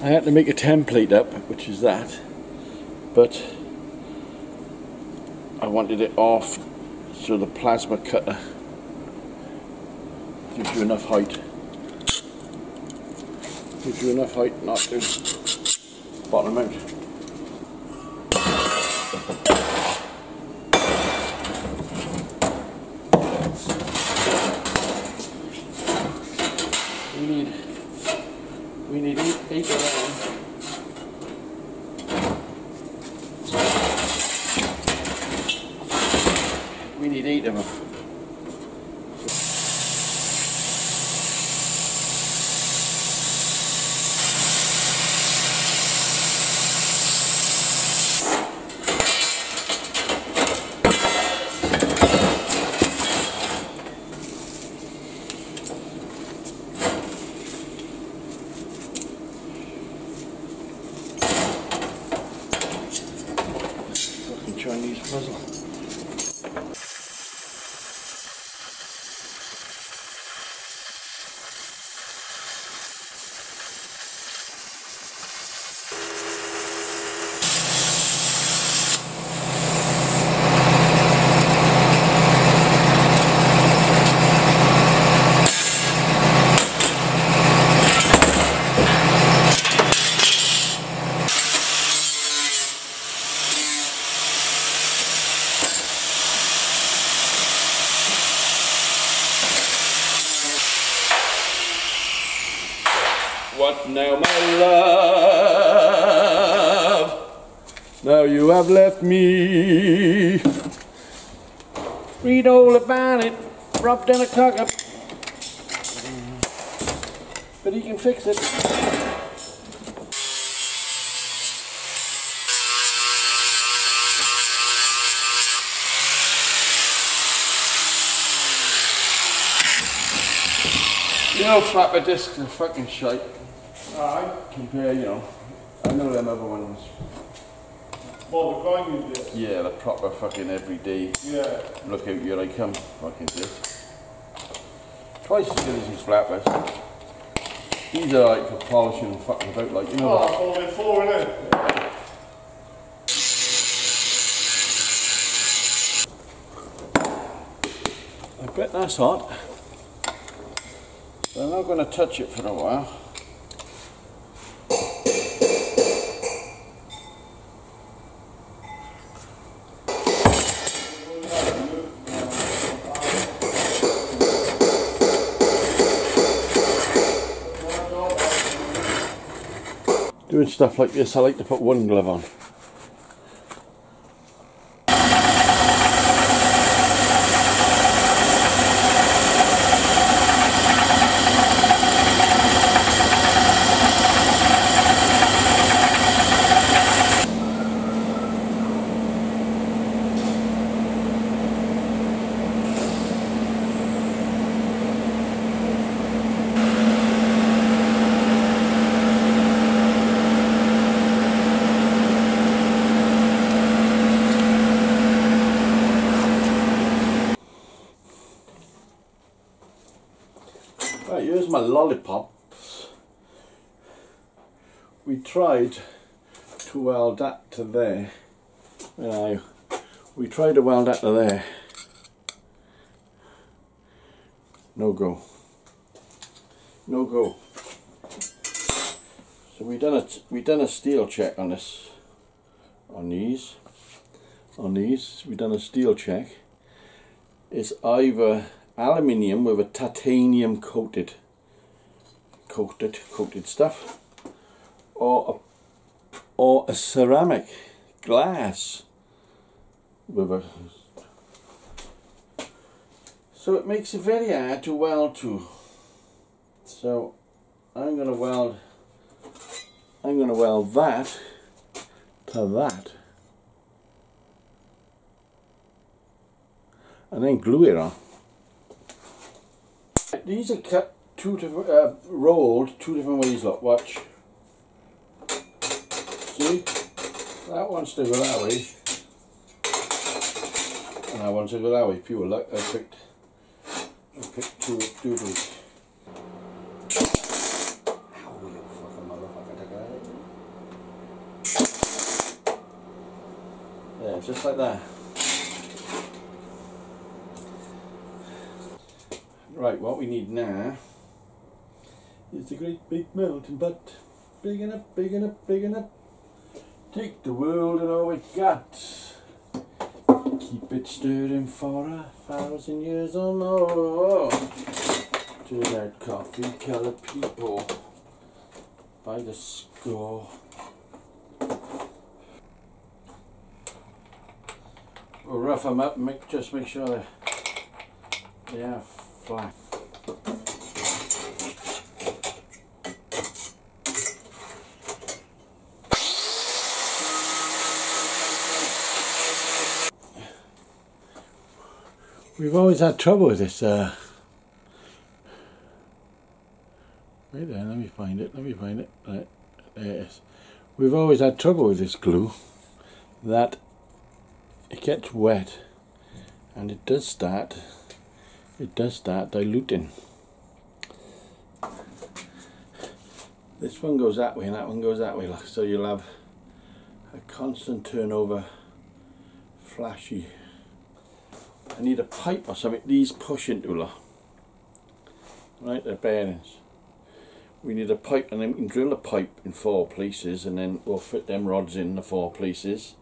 I had to make a template up, which is that, but I wanted it off so the plasma cutter gives you enough height. Gives you enough height not to bottom out. We need eight of them. We need 8 of them. Chinese puzzle. What now, my love? Now you have left me. Read all about it, dropped in a cock up. But he can fix it. You know, flapper discs are fucking shite. Compare, you know, I know them other ones. Well, the grinding disc. Yeah, the proper fucking everyday. Yeah. Look out, here I come. Fucking disc. Twice as good as these flappers. These are like for polishing and fucking about, like, you know. Oh, that's all they're for, isn't it? I bet that's hot. So I'm not going to touch it for a while. Doing stuff like this, I like to put one glove on. Right, here's my lollipops. We tried to weld that to there. We tried to weld that to there. No go. No go. So we done a steel check on this. On these. We done a steel check. It's either aluminium with a titanium coated stuff, or a ceramic glass with a. So it makes it very hard to weld to. So I'm gonna weld that to that, and then glue it on. These are cut rolled two different ways, look, watch. See? That one's to go that way. And that one's to go that way. Pure luck, I picked two doodles. Ow, you fucking motherfucker, take that out. just like that. Right, what we need now is the great big melting pot. Big enough, big enough, big enough. Take the world and all it got. Keep it stirring for 1,000 years or more. To that coffee coloured people by the score. We'll rough them up and just make sure they are flat. We've always had trouble with this. Wait there, let me find it. Right, there it is. We've always had trouble with this glue, that it gets wet and it does start diluting. This one goes that way and that one goes that way, so you'll have a constant turnover, flashy. I need a pipe or something. These push into right, they're bearings. We need a pipe, and then we can drill a pipe in 4 places, and then we'll fit them rods in the 4 places.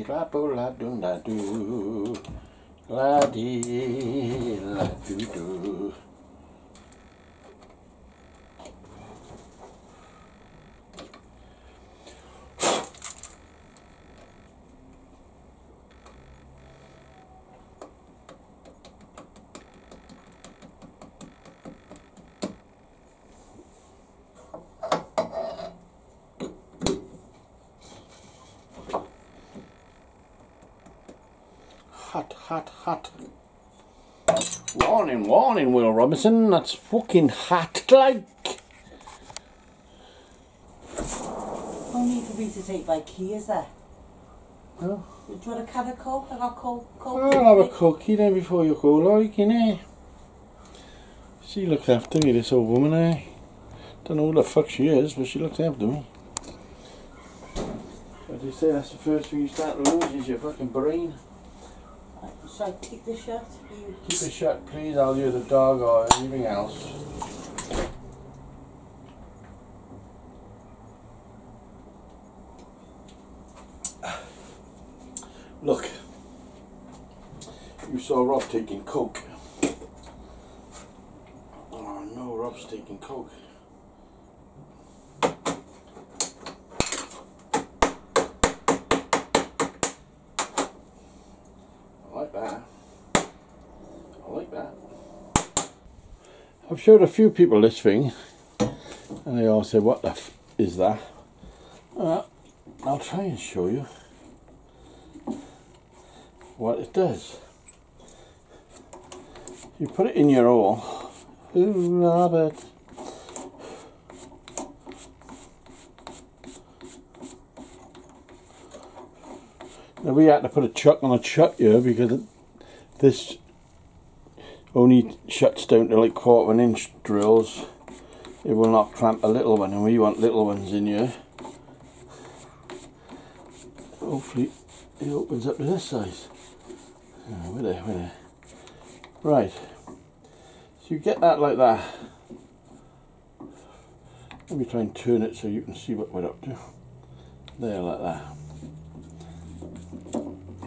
La do la do, la dee la do do. Hot, hot, hot. Warning, warning, Will Robinson, that's fucking hot like. No need for me to take my key, is there? No. Do you want a can of Coke? I got Coke. I'll have a cookie then before you go, like, innit? She looks after me, this old woman, eh? Don't know who the fuck she is, but she looks after me. As you say, that's the first thing you start to lose is your fucking brain. Shall I keep this shut? Keep it shut, please. I'll use the dog or anything else. Look, you saw Rob taking Coke. Oh no, Rob's taking Coke. I've showed a few people this thing, and they all say, "What the f is that?" I'll try and show you what it does. You put it in your hole. Ooh, Robert. Now we had to put a chuck on a chuck here because this only shuts down to like 1/4 inch drills. It will not clamp a little one, and we want little ones in here. Hopefully it opens up to this size. Oh, where there. Right. So you get that like that. Let me try and turn it so you can see what we're up to. There, like that.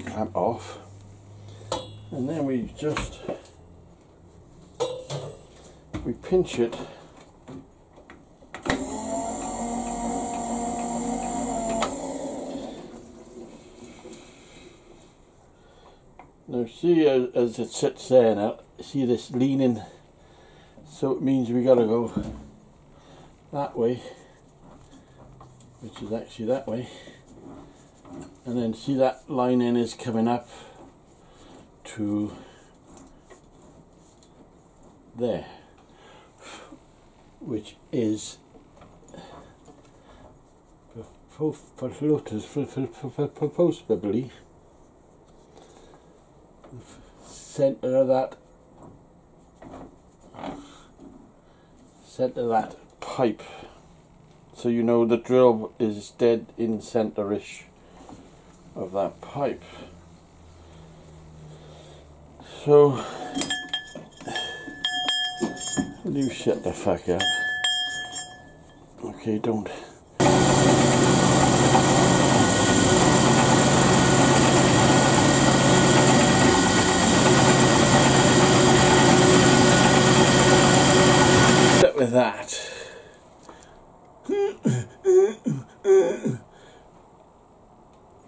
Clamp off. And then we pinch it. Now see as it sits there now, see this leaning, so it means we gotta go that way, which is actually that way, and then see that lining is coming up to there, which is supposedly center of that pipe, so you know the drill is dead in center-ish of that pipe. So you shut the fuck up. Okay, don't. With that,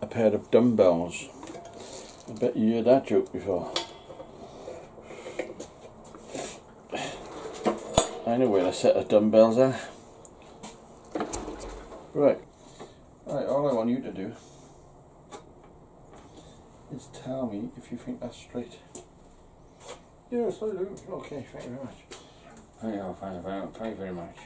a pair of dumbbells. I bet you heard that joke before. I know where a set of dumbbells are. Right, all I want you to do is tell me if you think that's straight. Yes, I do. Okay, thank you very much. Thank you very much.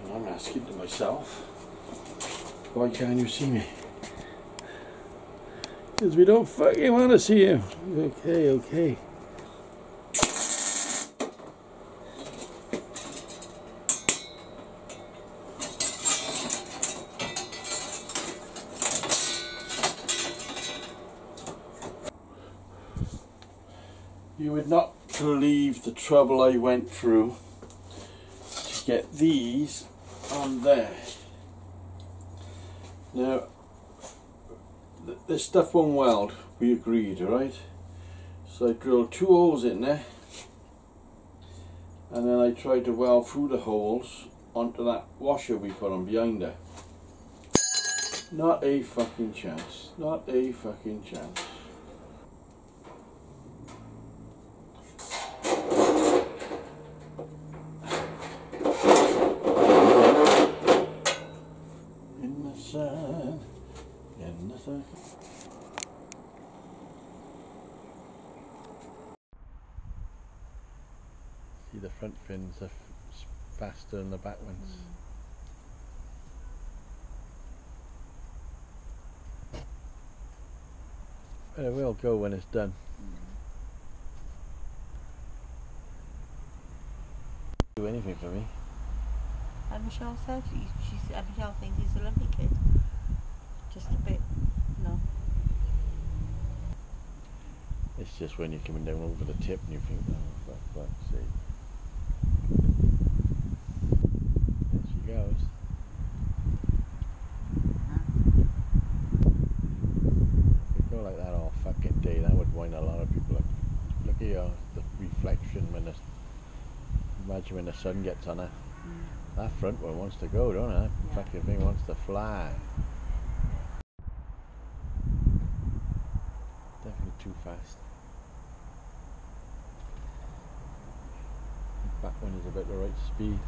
And I'm asking to myself, why can't you see me? Because we don't fucking want to see you. Okay. You would not believe the trouble I went through to get these on there. Now, this stuff won't weld, we agreed, right? So I drilled 2 holes in there, and then I tried to weld through the holes onto that washer we put on behind her. Not a fucking chance. Not a fucking chance. See, the front fins are faster than the back ones. But it will go when it's done. Do anything for me. And Michelle said, Michelle thinks he's a lovely kid. Just a bit, no. It's just when you're coming down over the tip and you think, oh, for fuck's sake. There she goes. If we go like that all fucking day, that would wind a lot of people up. Look at yours, the Imagine when the sun gets on her. That front one wants to go, don't it? Yeah. Fucking thing wants to fly. Definitely too fast. The back one is about the right speed.